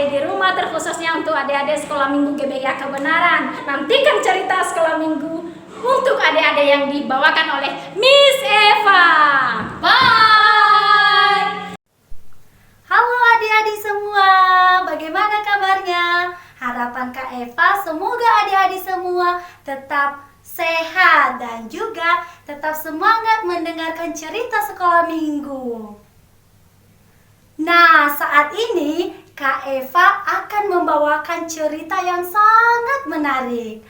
adik-adik di rumah, terkhususnya untuk adik-adik sekolah minggu GBK Kebenaran. Nantikan cerita sekolah minggu untuk adik-adik yang dibawakan oleh Miss Eva. Bye! Halo adik-adik semua, bagaimana kabarnya? Harapan Kak Eva semoga adik-adik semua tetap sehat dan juga tetap semangat mendengarkan cerita sekolah minggu. Nah, saat ini Kak Eva akan membawakan cerita yang sangat menarik.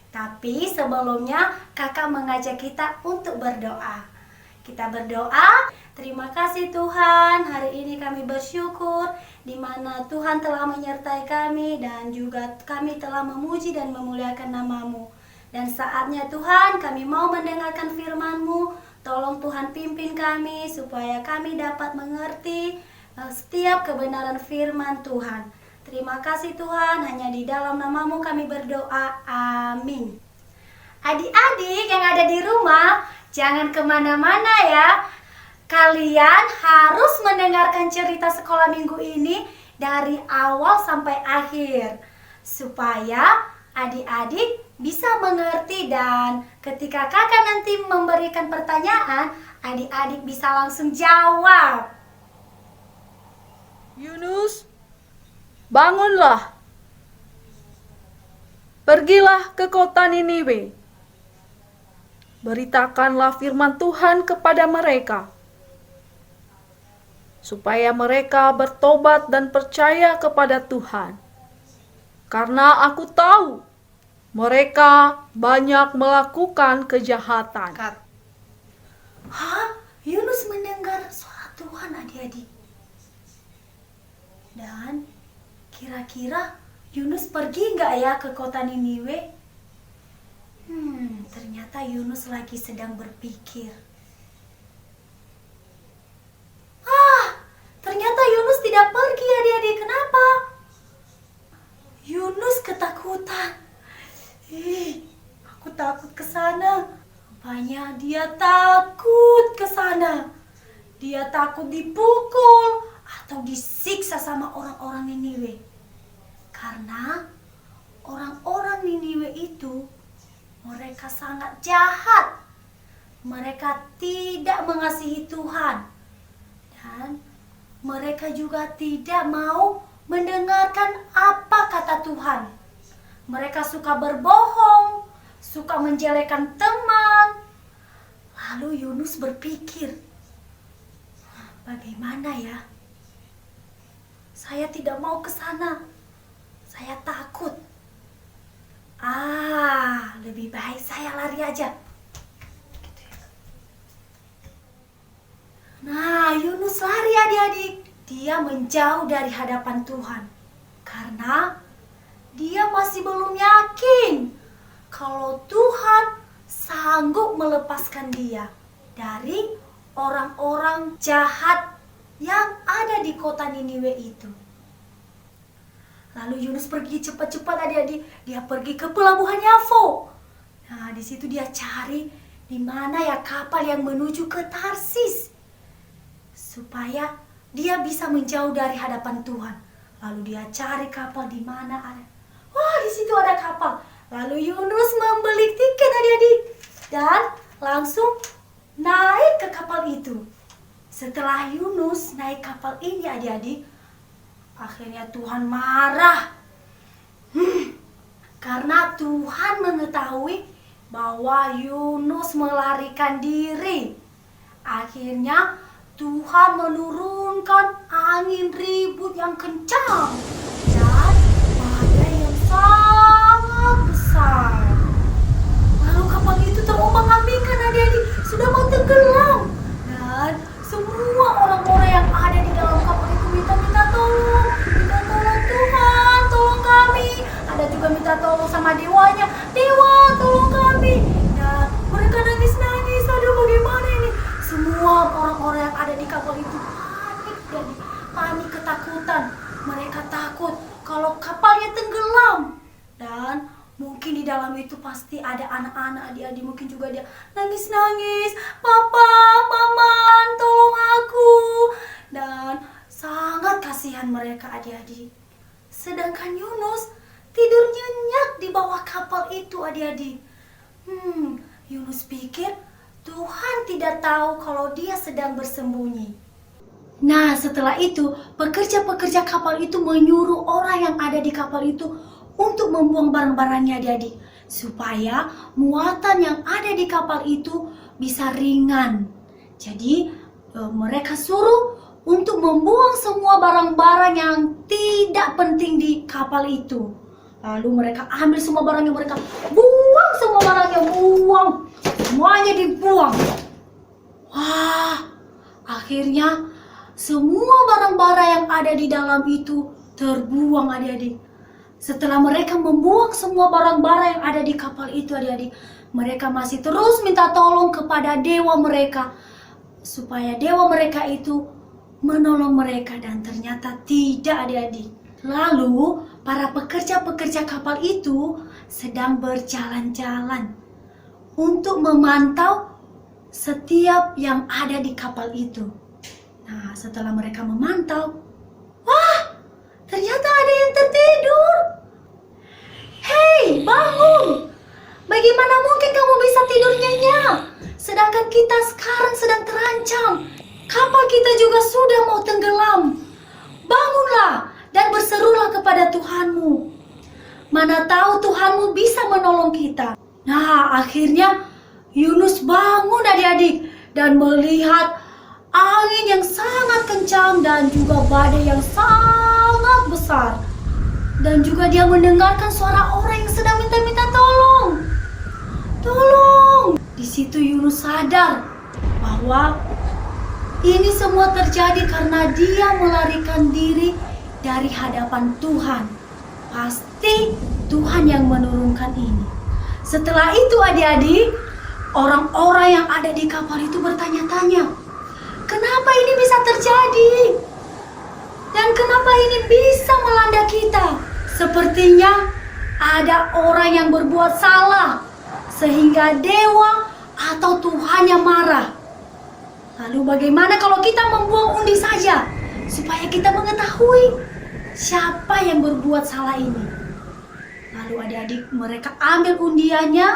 Tapi sebelumnya kakak mengajak kita untuk berdoa. Kita berdoa, terima kasih Tuhan, hari ini kami bersyukur di mana Tuhan telah menyertai kami dan juga kami telah memuji dan memuliakan nama-Mu. Dan saatnya Tuhan kami mau mendengarkan firman-Mu, tolong Tuhan pimpin kami supaya kami dapat mengerti setiap kebenaran firman Tuhan. Terima kasih Tuhan, hanya di dalam nama-Mu kami berdoa, amin. Adik-adik yang ada di rumah, jangan kemana-mana ya. Kalian harus mendengarkan cerita sekolah minggu ini dari awal sampai akhir, supaya adik-adik bisa mengerti dan ketika kakak nanti memberikan pertanyaan, adik-adik bisa langsung jawab. Yunus, bangunlah. Pergilah ke kota Niniwe. Beritakanlah firman Tuhan kepada mereka, supaya mereka bertobat dan percaya kepada Tuhan. Karena aku tahu mereka banyak melakukan kejahatan. Hah? Yunus mendengar suara Tuhan adik-adik. Dan kira-kira Yunus pergi nggak ya ke kota Niniwe? Ternyata Yunus lagi sedang berpikir. Ternyata Yunus tidak pergi adik-adik. Kenapa? Yunus ketakutan. Aku takut ke sana. Rupanya dia takut ke sana. Dia takut dipukul atau disiksa sama orang-orang Niniwe. Karena orang-orang Niniwe itu mereka sangat jahat. Mereka tidak mengasihi Tuhan. Dan mereka juga tidak mau mendengarkan apa kata Tuhan. Mereka suka berbohong, suka menjelekkan teman. Lalu Yunus berpikir, bagaimana ya? Saya tidak mau ke sana. Saya takut. Lebih baik saya lari aja. Nah, Yunus lari adik-adik. Dia menjauh dari hadapan Tuhan. Karena dia masih belum yakin kalau Tuhan sanggup melepaskan dia dari orang-orang jahat yang ada di kota Niniwe itu. Lalu Yunus pergi cepat-cepat adik-adik. Dia pergi ke pelabuhan Yafo. Nah, di situ dia cari di mana ya kapal yang menuju ke Tarsis, supaya dia bisa menjauh dari hadapan Tuhan. Lalu dia cari kapal di mana ada. Wah, di situ ada kapal. Lalu Yunus membeli tiket adik-adik dan langsung naik ke kapal itu. Setelah Yunus naik kapal ini adik-adik, akhirnya Tuhan marah. Karena Tuhan mengetahui bahwa Yunus melarikan diri. Akhirnya Tuhan menurunkan angin ribut yang kencang dan badai yang sangat besar. Lalu kapal itu terombang-ambingkan adik-adik, sudah mau tenggelam. Dan semua orang-orang yang ada di dalam kapal itu minta tolong Tuhan, tolong kami. Ada juga minta tolong sama dewanya, dewa tolong kami. Dan mereka nangis-nangis, aduh bagaimana ini? Semua orang-orang yang ada di kapal itu panik, jadi panik ketakutan. Mereka takut kalau kapalnya tenggelam. Dan mungkin di dalam itu pasti ada anak-anak, adik-adik, mungkin juga dia nangis-nangis, Papa, Mama, tolong aku. Dan sangat kasihan mereka adik-adik. Sedangkan Yunus tidur nyenyak di bawah kapal itu, adik-adik. Yunus pikir Tuhan tidak tahu kalau dia sedang bersembunyi. Nah, setelah itu pekerja-pekerja kapal itu menyuruh orang yang ada di kapal itu untuk membuang barang-barangnya, adik-adik, supaya muatan yang ada di kapal itu bisa ringan. Jadi mereka suruh untuk membuang semua barang-barang yang tidak penting di kapal itu. Lalu mereka ambil semua barangnya, mereka buang semua barangnya, buang. Semuanya dibuang. Wah, akhirnya semua barang-barang yang ada di dalam itu terbuang, adik-adik. Setelah mereka membuang semua barang-barang yang ada di kapal itu, adik-adik, mereka masih terus minta tolong kepada dewa mereka, supaya dewa mereka itu menolong mereka, dan ternyata tidak, adik-adik. Lalu para pekerja-pekerja kapal itu sedang berjalan-jalan untuk memantau setiap yang ada di kapal itu. Nah, setelah mereka memantau, wah, ternyata ada yang tertidur. Hei, bangun! Bagaimana mungkin kamu bisa tidur nyenyak? Sedangkan kita sekarang sedang terancam. Kapal kita juga sudah mau tenggelam. Bangunlah dan berserulah kepada Tuhanmu. Mana tahu Tuhanmu bisa menolong kita. Nah, akhirnya Yunus bangun, adik-adik, dan melihat angin yang sangat kencang dan juga badai yang sangat besar. Dan juga dia mendengarkan suara orang yang sedang minta-minta tolong. Tolong! Di situ Yunus sadar bahwa ini semua terjadi karena dia melarikan diri dari hadapan Tuhan. Pasti Tuhan yang menurunkan ini. Setelah itu, adik-adik, orang-orang yang ada di kapal itu bertanya-tanya, kenapa ini bisa terjadi? Dan kenapa ini bisa melanda kita? Sepertinya ada orang yang berbuat salah sehingga dewa atau Tuhan yang marah. Lalu bagaimana kalau kita membuang undi saja supaya kita mengetahui siapa yang berbuat salah ini? Lalu adik-adik mereka ambil undiannya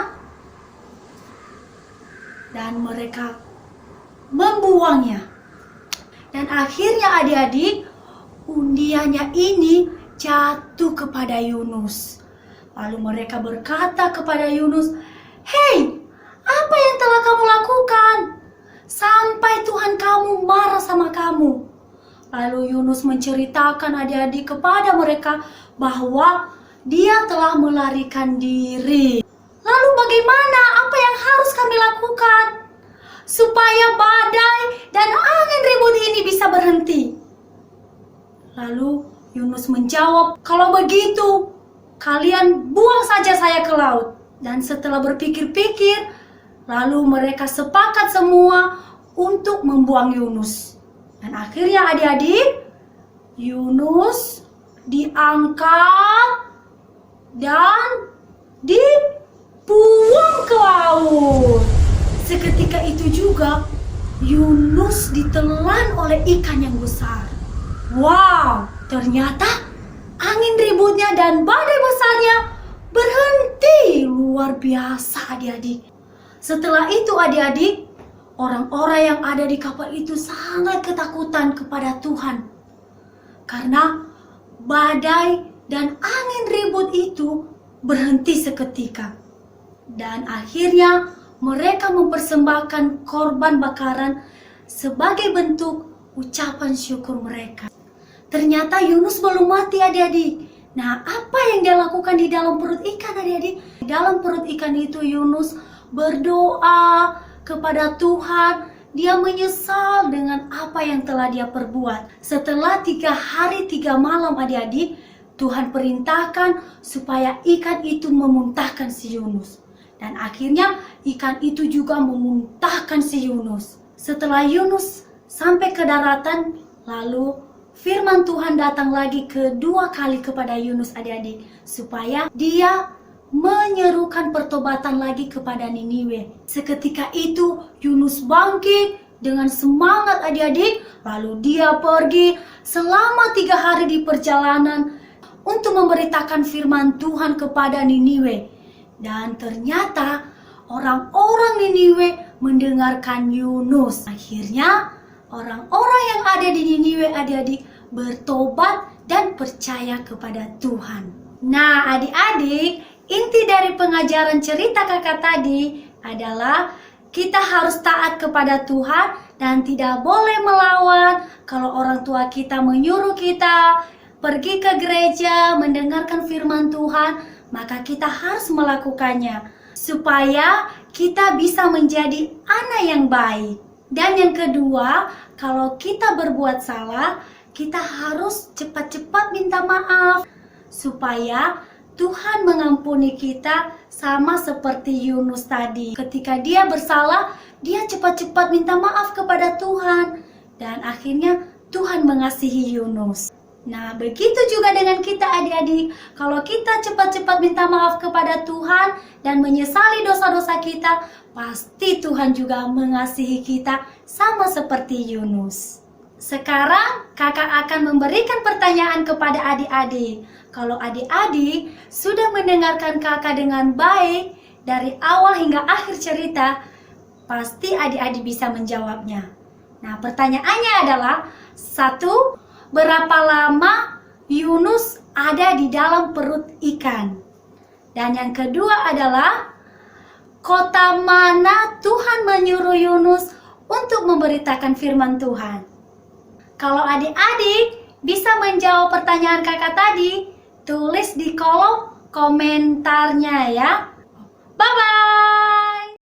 dan mereka membuangnya. Dan akhirnya adik-adik undiannya ini jatuh kepada Yunus. Lalu mereka berkata kepada Yunus, "Hei, apa yang telah kamu lakukan sampai Tuhan kamu marah sama kamu?" Lalu Yunus menceritakan adik-adik kepada mereka bahwa dia telah melarikan diri. Lalu bagaimana? Apa yang harus kami lakukan supaya badai dan angin ribut ini bisa berhenti? Lalu Yunus menjawab, "Kalau begitu, kalian buang saja saya ke laut." Dan setelah berpikir-pikir, lalu mereka sepakat semua untuk membuang Yunus. Dan akhirnya adik-adik, Yunus diangkat dan dibuang ke laut. Seketika itu juga Yunus ditelan oleh ikan yang besar. Wow, ternyata angin ributnya dan badai besarnya berhenti. Luar biasa, adik-adik. Setelah itu adik-adik, orang-orang yang ada di kapal itu sangat ketakutan kepada Tuhan. Karena badai dan angin ribut itu berhenti seketika. Dan akhirnya mereka mempersembahkan korban bakaran sebagai bentuk ucapan syukur mereka. Ternyata Yunus belum mati, adik-adik. Nah, apa yang dia lakukan di dalam perut ikan, adik-adik? Di dalam perut ikan itu Yunus berdoa kepada Tuhan. Dia menyesal dengan apa yang telah dia perbuat. Setelah 3 hari 3 malam, adik-adik, Tuhan perintahkan supaya ikan itu memuntahkan si Yunus. Dan akhirnya ikan itu juga memuntahkan si Yunus. Setelah Yunus sampai ke daratan, lalu firman Tuhan datang lagi kedua kali kepada Yunus, adik-adik, supaya dia menyerukan pertobatan lagi kepada Niniwe. Seketika itu Yunus bangkit dengan semangat, adik-adik, lalu dia pergi selama 3 hari di perjalanan untuk memberitakan firman Tuhan kepada Niniwe. Dan ternyata orang-orang Niniwe mendengarkan Yunus. Akhirnya orang-orang yang ada di Niniwe, adik-adik, bertobat dan percaya kepada Tuhan. Nah, adik-adik, inti dari pengajaran cerita kakak tadi adalah kita harus taat kepada Tuhan dan tidak boleh melawan. Kalau orang tua kita menyuruh kita pergi ke gereja mendengarkan firman Tuhan, maka kita harus melakukannya supaya kita bisa menjadi anak yang baik. Dan yang kedua, kalau kita berbuat salah, kita harus cepat-cepat minta maaf supaya Tuhan mengampuni kita, sama seperti Yunus tadi. Ketika dia bersalah, dia cepat-cepat minta maaf kepada Tuhan. Dan akhirnya Tuhan mengasihi Yunus. Nah, begitu juga dengan kita adik-adik. Kalau kita cepat-cepat minta maaf kepada Tuhan dan menyesali dosa-dosa kita, pasti Tuhan juga mengasihi kita sama seperti Yunus. Sekarang kakak akan memberikan pertanyaan kepada adik-adik. Kalau adik-adik sudah mendengarkan kakak dengan baik dari awal hingga akhir cerita, pasti adik-adik bisa menjawabnya. Nah, pertanyaannya adalah, 1. Berapa lama Yunus ada di dalam perut ikan? Dan yang kedua adalah, kota mana Tuhan menyuruh Yunus untuk memberitakan firman Tuhan? Kalau adik-adik bisa menjawab pertanyaan kakak tadi, tulis di kolom komentarnya ya. Bye-bye!